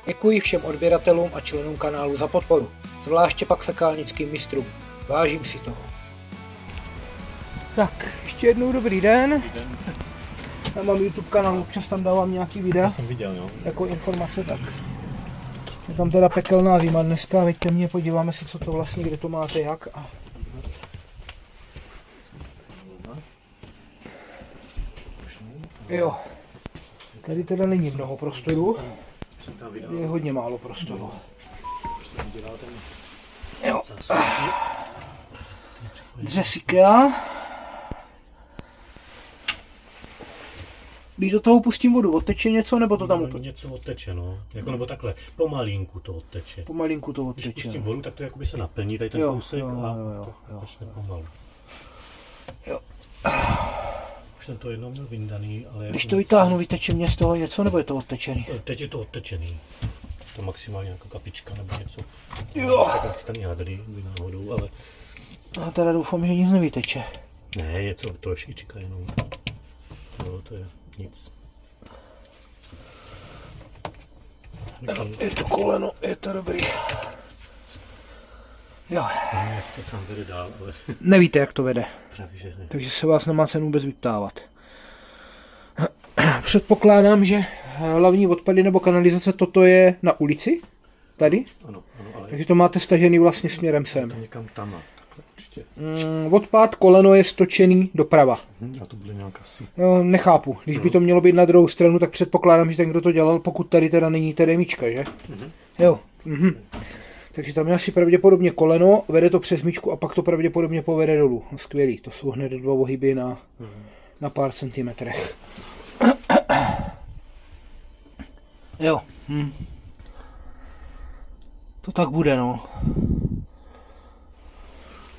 Děkuji všem odběratelům a členům kanálu za podporu, zvláště pak fekálnickým mistrům. Vážím si toho. Tak, ještě jednou dobrý den. Já mám YouTube kanál, občas tam dávám nějaký videa. Já jsem viděl, jo. Jako informace, tak. Je tam teda pekelná zima dneska, veďte mě, podíváme se, co to vlastně, kde to máte, jak. Jo, tady teda není mnoho prostoru, je hodně málo prostoru. Jo, dřez IKEA. Když do toho pustím vodu, odteče něco, nebo to tam úplně? Něco odteče, no. Jako, nebo takhle, pomalinku to odteče. Pomalinku to odteče. Když pustím vodu, tak to jakoby se naplní, tady ten kousek a to začne pomalu. Jo. Už jsem to jednou měl vyndaný, ale... Když jako... to vytáhnu, vyteče mě z toho něco, nebo je to odtečený? Teď je to odtečený. To maximálně jako kapička nebo něco. Jo. Takhle chystaný hadry, by náhodou, ale... Já teda doufám, že nic nevyteče. Ne, něco trošička jenom. Jo, to je nic. Je to koleno, je to dobrý. Jo. Nevím, jak to tam vede dál, ale... Nevíte, jak to vede. Právě, že ne. Takže se vás nemá cenu vůbec vyptávat. Předpokládám, že hlavní odpady nebo kanalizace, toto je na ulici? Tady? Ano, ale... Takže to máte stažený vlastně směrem sem. To někam tam a takhle určitě. Odpad koleno je stočený doprava. A to bude nějak asi. No, nechápu. Když by to mělo být na druhou stranu, tak předpokládám, že ten, kdo to dělal, pokud tady teda není TDMička, že? Jo. Takže tam je asi pravděpodobně koleno, vede to přes myčku a pak to pravděpodobně povede dolů. No, skvělý, to jsou hned dva ohyby na pár centimetrech. Jo. To tak bude, no.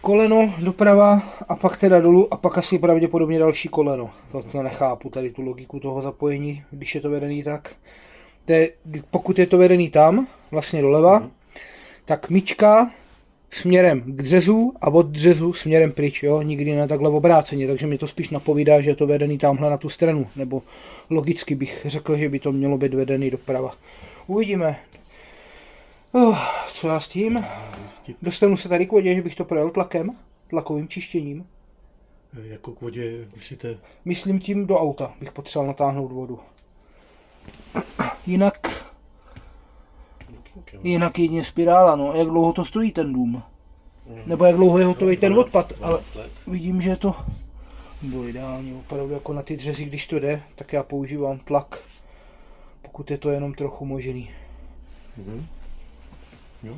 Koleno doprava a pak teda dolů a pak asi pravděpodobně další koleno. To nechápu, tady tu logiku toho zapojení, když je to vedený tak. Pokud je to vedený tam, vlastně doleva, tak myčka směrem k dřezu a od dřezu směrem pryč, jo, nikdy ne takhle obráceně, takže mi to spíš napovídá, že je to vedený tamhle na tu stranu, nebo logicky bych řekl, že by to mělo být vedený doprava. Uvidíme. Co já s tím? Dostanu se tady k vodě, že bych to projel tlakovým čištěním. Jako k vodě, myslíte? Myslím tím do auta, bych potřeboval natáhnout vodu. Jinak jedině spirála, no. Jak dlouho to stojí ten dům? Nebo jak dlouho je hotový ten odpad? Ale vidím, že je to bylo ideální, opravdu jako na ty dřezy, když to jde, tak já používám tlak, pokud je to jenom trochu možný. Jo,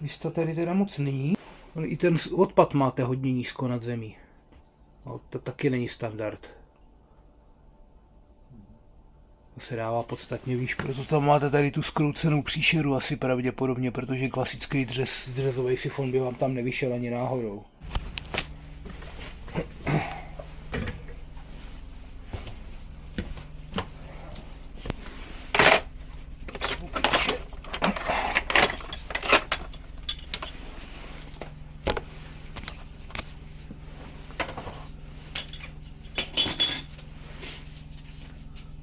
Místa tady teda moc není, ale i ten odpad máte hodně nízko nad zemí. No, to taky není standard. To se dává podstatně výš, proto tam máte tady tu skroucenou příšeru asi pravděpodobně, protože klasický dřezový sifon by vám tam nevyšel ani náhodou.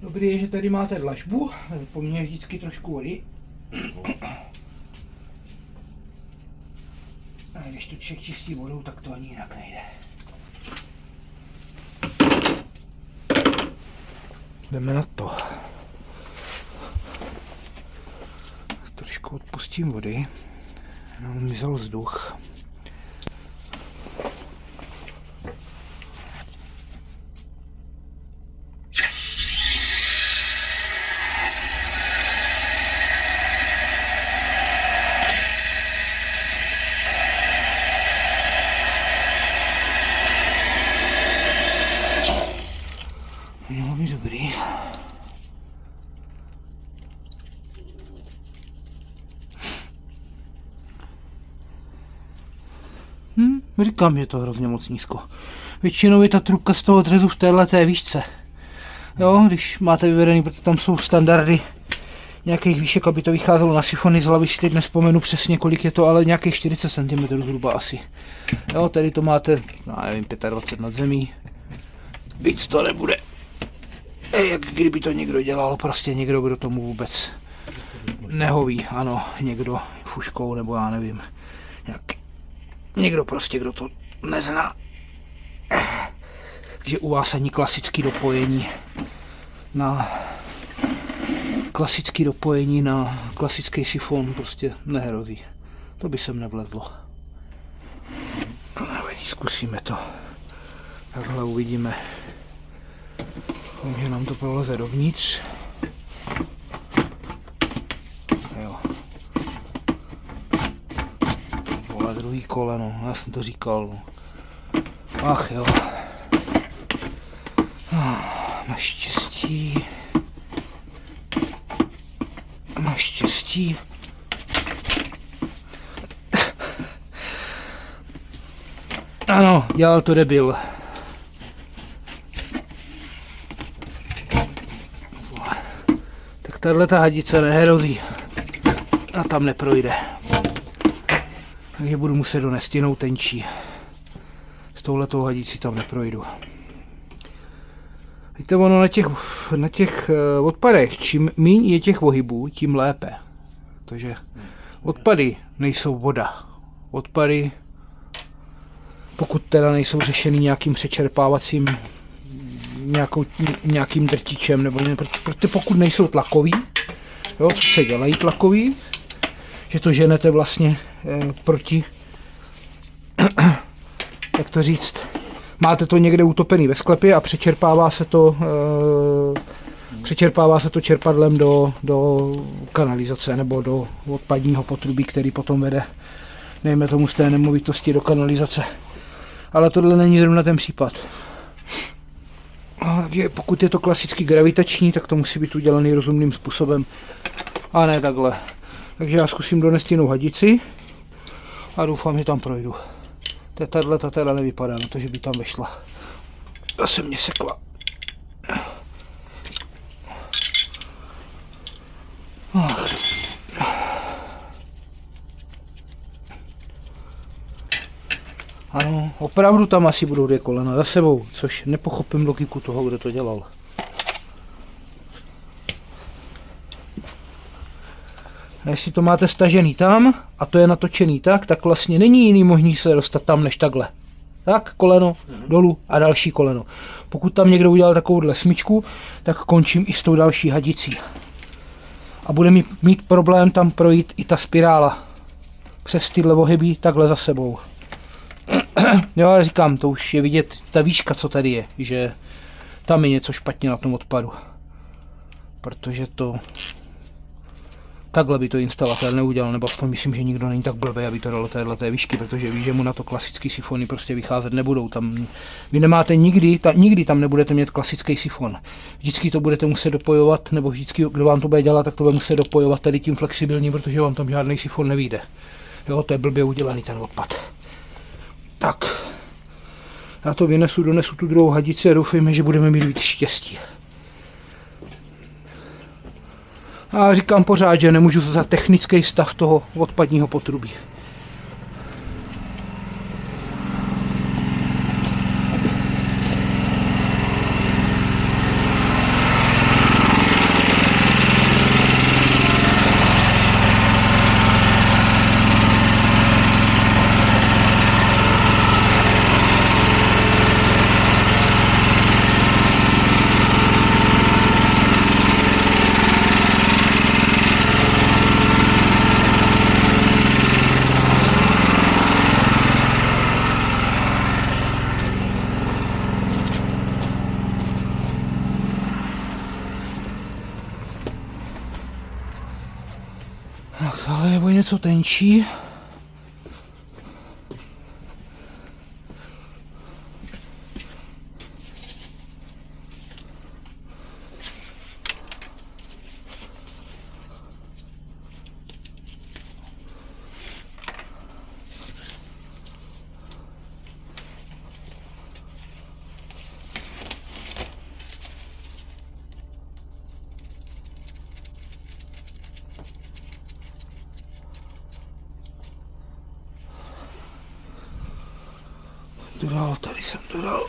Dobrý je, že tady máte dlažbu, po mně vždycky trošku vody. A když to člověk čistí vodou, tak to ani jinak nejde. Jdeme na to. Trošku odpustím vody, jenom zmizel vzduch. Mělo být dobrý. Říkám, že je to hrozně moc nízko. Většinou je ta trubka z toho dřezu v téhleté výšce. Jo, když máte vyvedený, protože tam jsou standardy nějakých výšek, aby to vycházelo na sifony, z hlavy si teď nespomenu přesně, kolik je to, ale nějakých 40 cm zhruba asi. Jo, tady to máte, já nevím, 25 nad zemí. Víc to nebude. jak kdyby to někdo dělal, prostě někdo, kdo tomu vůbec nehoví, ano, někdo fuškou, nebo já nevím, někdo prostě, kdo to nezná. Takže u vás ani klasický dopojení na klasický sifon prostě nehrozí. To by sem nevlezlo. Zkusíme to. Takhle uvidíme. Že nám to proleze dovnitř. Jo. Vole, druhý koleno, já jsem to říkal. No. Ach jo. Naštěstí. Naštěstí. Ano, dělal to debil. Tak tato hadice nehrozí. A tam neprojde. Takže budu muset donést jinou tenčí. S touhletou hadicí tam neprojdu. Víte, ono na těch odpadech, čím míň je těch ohybů, tím lépe. Protože odpady nejsou voda. Odpady, pokud teda nejsou řešeny nějakým přečerpávacím, nějakým drtičem, nebo protože pokud nejsou tlakový, jo, co se dělají tlakový, že to ženete vlastně proti, jak to říct, máte to někde utopený ve sklepě a přečerpává se to čerpadlem do kanalizace nebo do odpadního potrubí, který potom vede, dejme tomu, z té nemovitosti do kanalizace. Ale tohle není zrovna ten případ. Takže pokud je to klasicky gravitační, tak to musí být udělaný rozumným způsobem. A ne takhle. Takže já zkusím donést jinou hadici a doufám, že tam projdu. Ta teda nevypadá na to, že by tam vešla. Zase mě sekla. Ano, opravdu tam asi budou 2 kolena za sebou, což nepochopím logiku toho, kdo to dělal. A jestli to máte stažený tam a to je natočený tak vlastně není jiný možný se dostat tam než takhle. Tak, koleno dolů a další koleno. Pokud tam někdo udělal takovouhle smyčku, tak končím i s tou další hadicí. A bude mít problém tam projít i ta spirála. Přes tyhle ohyby takhle za sebou. Jo, ale říkám, to už je vidět ta výška, co tady je, že tam je něco špatně na tom odpadu. Protože to takhle by to instalatér neudělal, nebo aspoň myslím, že nikdo není tak blbý, aby to dalo téhleté výšky, protože ví, že mu na to klasický sifony prostě vycházet nebudou. Tam vy nemáte nikdy tam nebudete mít klasický sifon. Vždycky to budete muset dopojovat, nebo vždycky, kdo vám to bude dělat, tak to bude muset dopojovat tady tím flexibilním, protože vám tam žádný sifon nevyjde. Jo, to je blbě udělaný ten odpad. Tak, já to donesu tu druhou hadici a doufejme, že budeme mít víc štěstí. A říkám pořád, že nemůžu za technický stav toho odpadního potrubí. Tak tohle nebo něco tenčí. Tady jsem dodal.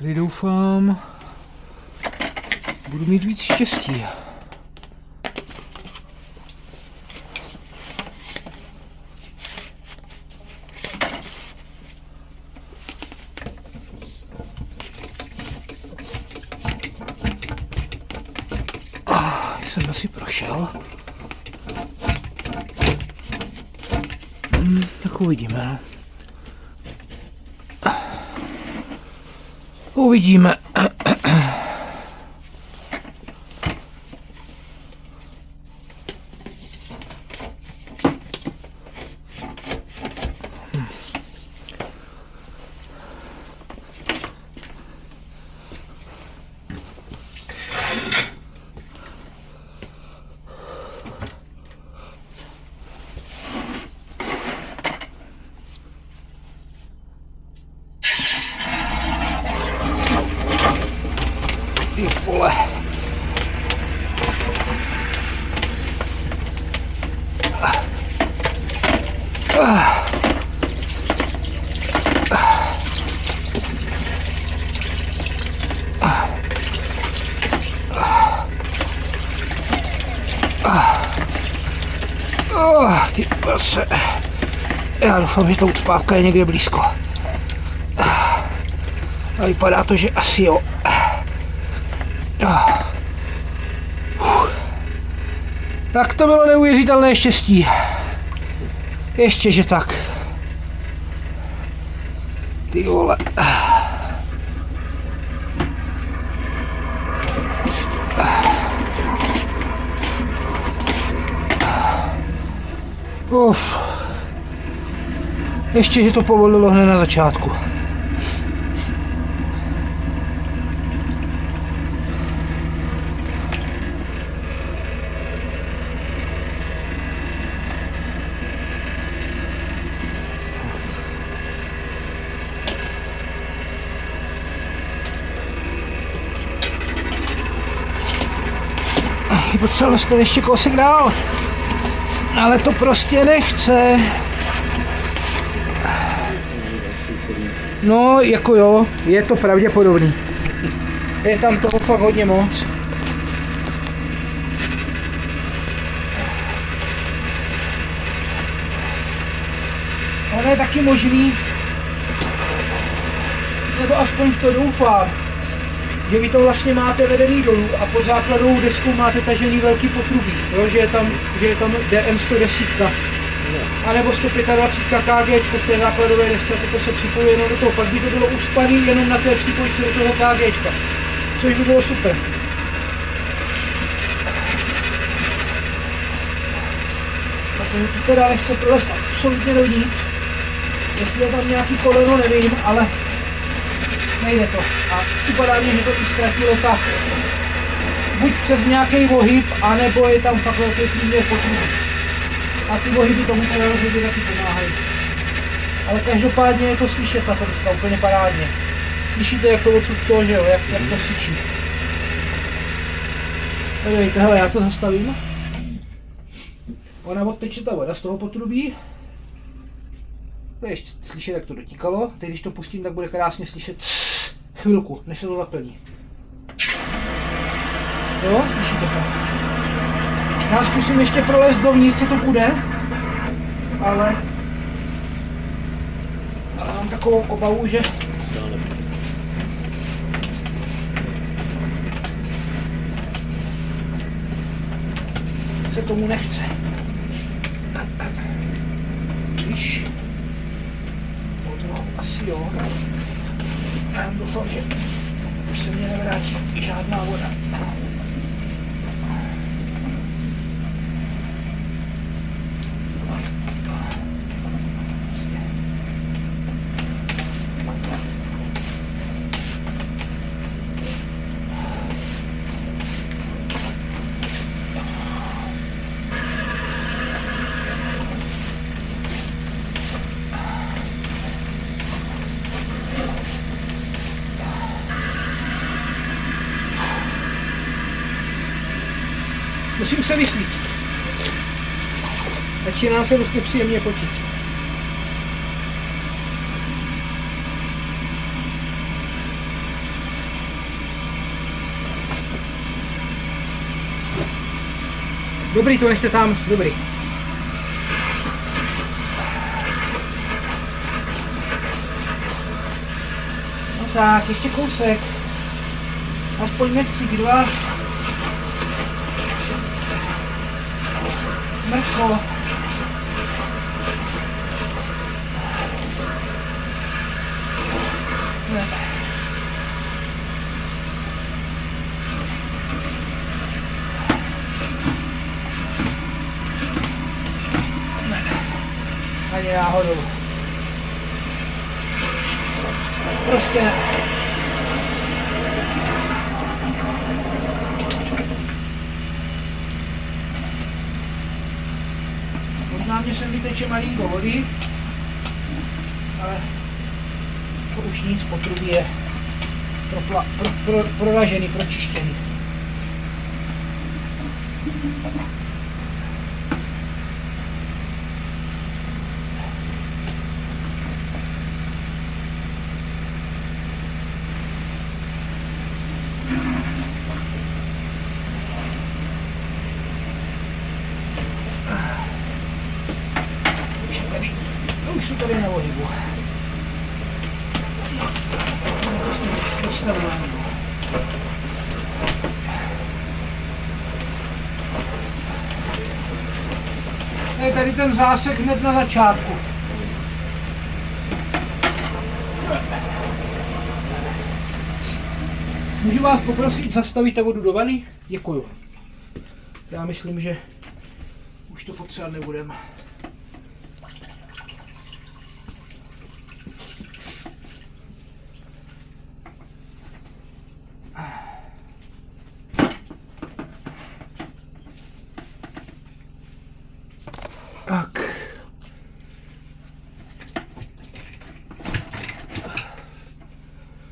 Tady doufám, budu mít víc štěstí. Jsem asi prošel. Tak uvidíme. Uvidíme. Ty vole. Ty prase. Já doufám, že ta ucpávka je někde blízko. A vypadá to, že asi jo. Tak to bylo neuvěřitelné štěstí. Ještě, že tak. Ty vole. Ještě, že to povolilo hned na začátku. Potřeboval jste ještě kousek dál, ale to prostě nechce. No, jako jo, je to pravděpodobný. Je tam toho fakt hodně moc. Ono je taky možný, nebo aspoň to doufám, že vy to vlastně máte vedený dolů a pod základovou deskou máte tažený velký potrubí, jo? Že je tam DM110, a nebo 125 kg v té základové desce, a toto se připojí jenom do toho, pak by to bylo ucpaný jenom na té připojce do toho kg, což by bylo super. Protože tu teda nechce prolest absolutně dovnitř, jestli je tam nějaký koleno, nevím, ale nejde to. A připadá mi, že to i ztratilo tak buď přes nějaký ohyb, anebo je tam fakt velký průměr potrubí. A ty ohyby tomu teda rozhodně taky pomáhají. Ale každopádně je to slyšet ta deska úplně parádně. Slyšíte, jak to odsud to, že jo, jak to syčí. Podívejte, hele, já to zastavím. Ona odteče ta voda z toho potrubí. To je ještě slyšet, jak to dotíkalo. Teď když to pustím, tak bude krásně slyšet chvilku, než se to zaplní. Jo, slyšíte to? Já zkusím ještě prolézt dovnitř, co to bude, ale mám takovou obavu, že se tomu nechce. Víš? Asi jo. Já doufám, že už se mě nevrátí žádná voda. Musím se vyslíct. Začíná se dost nepříjemně potit. Dobrý, to nechte tam, dobrý. No tak, ještě kousek. Aspoň metřík, 2. Mrko. Ne. Ani náhodou. Prostě ne. Možná mě sem vyteče malinko vody, ale to už nic, potrubí je proražený, pročištěný. Už jsou tady na pohybu. Je tady ten zásek hned na začátku. Můžu vás poprosit zastavit ta vodu do vany? Děkuju. Já myslím, že už to potřebovat nebudeme. Tak.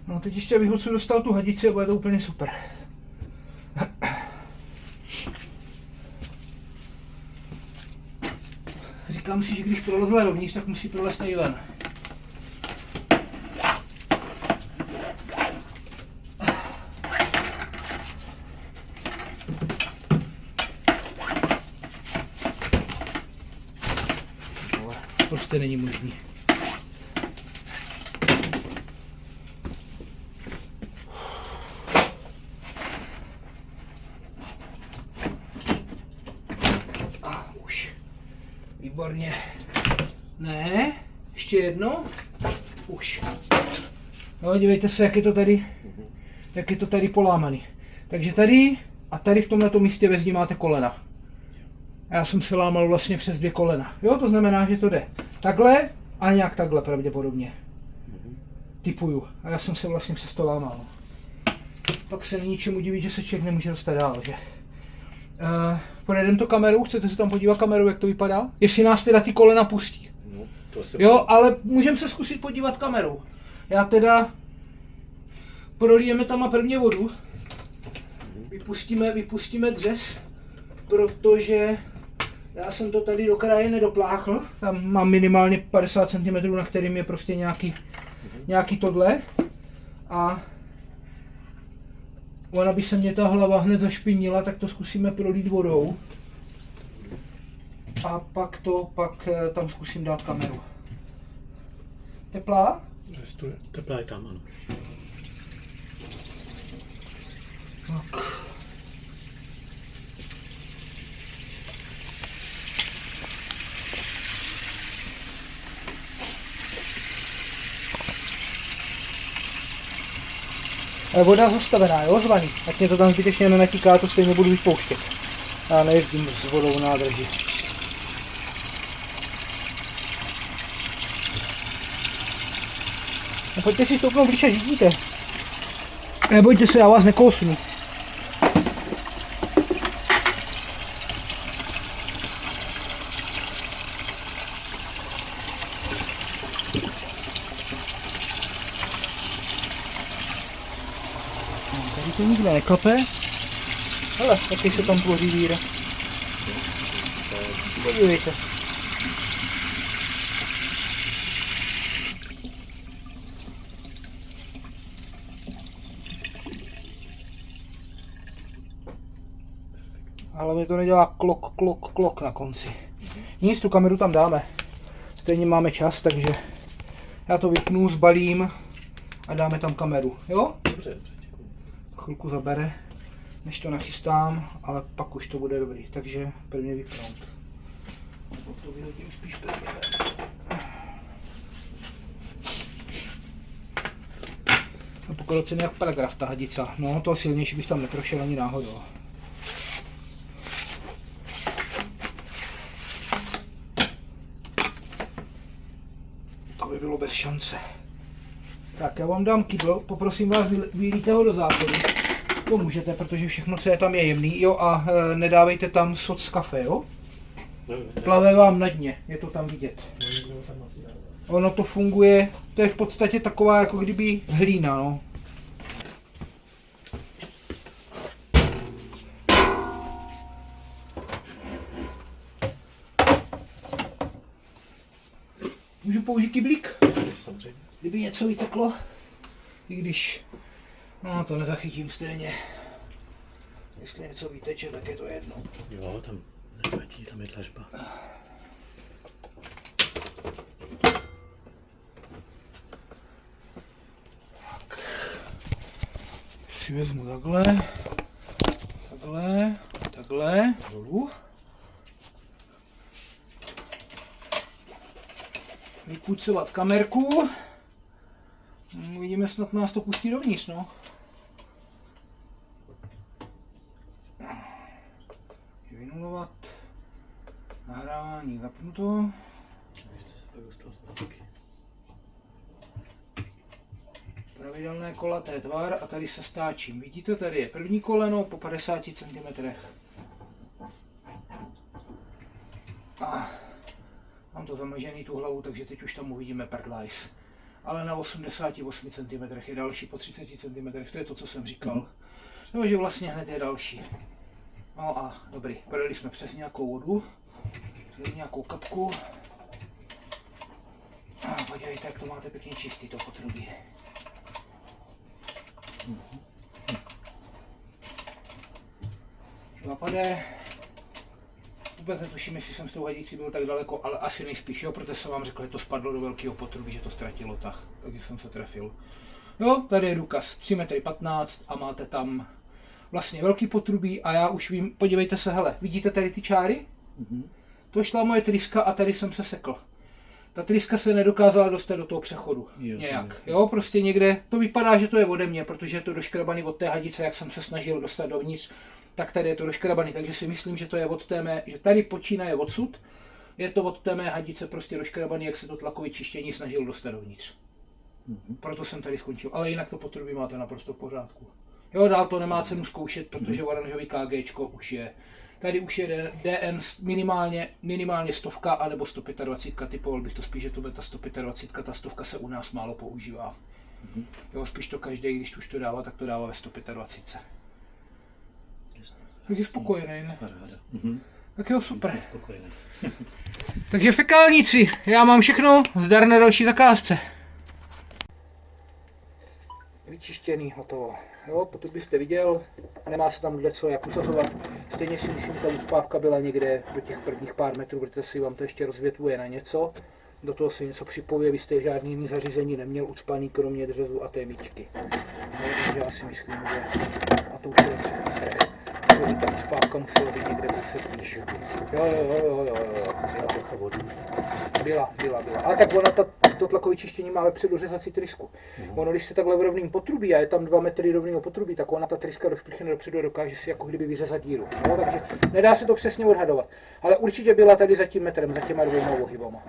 No teď ještě abych odsud dostal tu hadici a bude to úplně super. Říkám si, že když prolezla dovnitř, tak musí prolézt i ven. Prostě není možný. Už. Výborně. Ne, ještě jedno. Už. No, dívejte se, jak je to tady polámaný. Takže tady a tady v tomto místě ve zdi máte kolena. A já jsem se lámal vlastně přes 2 kolena. Jo, to znamená, že to jde takhle a nějak takhle pravděpodobně. Typuju. A já jsem se vlastně přes to lámal. Pak se není čemu divit, že se člověk nemůže dostat dál, že? Projedeme to kamerou, chcete se tam podívat kamerou, jak to vypadá? Jestli nás teda ty kolena pustí. No, to se Jo, ale můžeme se zkusit podívat kamerou. Já teda prolijeme tam prvně vodu. Vypustíme dřez, protože já jsem to tady do kraje nedopláchl. Tam mám minimálně 50 cm, na kterým je prostě nějaký tohle. A ona by se mě ta hlava hned zašpinila, tak to zkusíme prolít vodou. A pak tam zkusím dát kameru. Teplá? Teplá je tam, ano. Tak. Voda zastavená, jo, zvaný. Ať mě to tam zbytečně nenatíká, to stejně budu vypouštět. Já nejezdím s vodou v nádrži. No, pojďte si stoupnout blíž, až vidíte. Nebojte se, já vás nekousnu. Tady to nikde nekape. Hele, taky se tam tvoří víra. Podívejte. ale mi to nedělá klok na konci. Nic, tu kameru tam dáme. Stejně máme čas, takže já to vypnu, zbalím a dáme tam kameru, jo? Dobře, děkuji. Chvilku zabere, než to nachystám, ale pak už to bude dobrý, takže prvně vypnout. Nebo to vyhodím spíš prvně. A pokrocený jak paragraf ta hadica, no to silnější bych tam neprošel ani náhodou. To by bylo bez šance. Tak já vám dám kydlo, poprosím vás, vylíte ho do záchodu. To můžete, protože všechno, co je tam, je jemný. Jo, a nedávejte tam soc z kafe, jo? Plave vám na dně, je to tam vidět. Ono to funguje, to je v podstatě taková jako kdyby hlína, no. Můžu použít kyblík? Samozřejmě. Kdyby něco vyteklo, i když, no to nezachytím stejně. Jestli něco vyteče, tak je to jedno. Jo, tam nevadí, tam je dlažba. Tak. Si vezmu takhle, dolů. Vypucovat kamerku. Uvidíme, snad nás to pustí dovnitř, no. Vynulovat. Nahrávání zapnuto. Pravidelné kolaté tvar a tady se stáčím. Vidíte, tady je první koleno po 50 cm. Mám to zamlžený tu hlavu, takže teď už tam uvidíme prdlajs. Ale na 88 cm je další po 30 cm, to je to, co jsem říkal. No, že vlastně hned je další. No a dobrý, projeli jsme přes nějakou vodu, přes nějakou kapku. A podívejte, jak to máte pěkně čistý, to potrubí. Napade. Vůbec netuším, jestli jsem s tou hadicí byl tak daleko, ale asi nejspíš, jo, protože jsem vám řekl, že to spadlo do velkého potrubí, že to ztratilo tah, takže jsem se trefil. Jo, tady je důkaz, 3,15 m a máte tam vlastně velký potrubí a já už vím, podívejte se, hele, vidíte tady ty čáry? To šla moje tryska a tady jsem se sekl. Ta tryska se nedokázala dostat do toho přechodu, nějak, jo, prostě někde, to vypadá, že to je ode mě, protože je to doškrabaný od té hadice, jak jsem se snažil dostat dovnitř, tak tady je to doškrabaný, takže si myslím, že to je od té mé, že tady počínaje odsud, je to od té mé hadice prostě doškrabaný, jak se to tlakový čištění snažil dostat dovnitř. Proto jsem tady skončil, ale jinak to potrubí máte naprosto v pořádku. Jo, dál to nemá cenu zkoušet, protože oranžový KGčko už je. Tady už je DN minimálně 100 anebo 125, typoval bych to spíš, že to bude ta 125, ta 100 se u nás málo používá. Jo, spíš to každý, když už to dává, tak to dává ve 125. Tak je spokojený, ne? Tak jo, super. Takže fekálníci, já mám všechno, zdar na další zakázce. Vyčištěný, hotovo. Jo, pokud byste viděl, nemá se tam kde co jak usazovat. Stejně si myslím, že ta uspávka byla někde do těch prvních pár metrů, protože si vám to ještě rozvětvuje na něco. Do toho se něco připojuje, vy jste žádný jiný zařízení neměl ucpaný, kromě dřezu a té myčky. No, takže já si myslím, že a to už je 3 metrech. Ta uspávka musela být někde 20 níž. Jo. Byla. Ale tak ona to tlakové čištění má vepředu řezací trysku. Ono, když se takhle v rovným potrubí a je tam 2 metry rovného potrubí, tak ona ta tryska rozplychne dopředu a dokáže si jako kdyby vyřezat díru. No, takže nedá se to přesně odhadovat. Ale určitě byla tady za tím metrem, za těma 2 ohybama.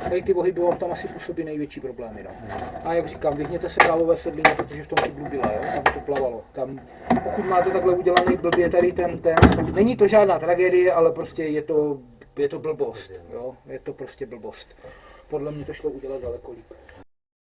Tady ty ohyby vám tam asi působí největší problémy. No. A jak říkám, vyhněte se kávové sedlině, protože v tom kyblu byla, jo? Tam to plavalo. Tam, pokud máte takhle udělaný blbě tady tak není to žádná tragédie, ale prostě je to blbost. Jo? Je to prostě blbost. Podle mě to šlo udělat daleko líp.